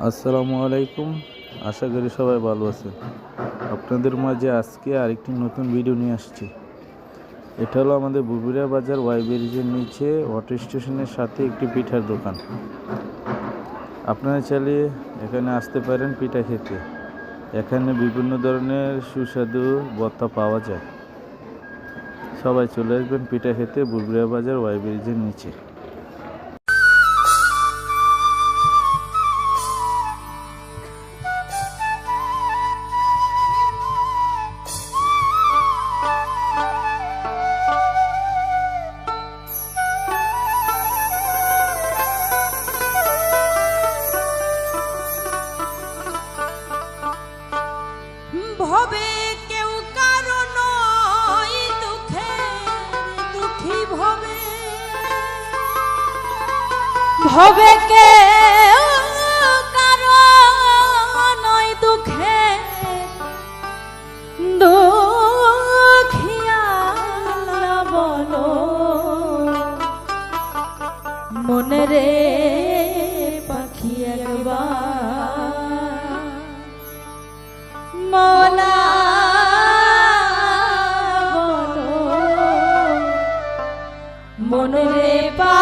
আসসালামু আলাইকুম। আশা করি সবাই ভালো আছেন। আপনাদের মাঝে আজকে আরেকটি নতুন ভিডিও নিয়ে আসছি। এটা হলো আমাদের বুবুরিয়া বাজার ওয়াই ব্রিজের নিচে অটো স্টেশনের সাথে একটি পিঠার দোকান। আপনারা চাইলে এখানে আসতে পারেন পিঠা খেতে। এখানে বিভিন্ন ধরনের সুস্বাদু ভর্তা পাওয়া যায়। সবাই চলে আসবেন পিঠা খেতে বুবুরিয়া বাজার ওয়াই ব্রিজের নিচে। ভবে কেউ কারণ দুঃখে দুঃখী ভবে কেউ কারণ দুঃখে দুঃখিয়া বলো মনে রে পাখি একবার মৌলা বলো মনে রে পা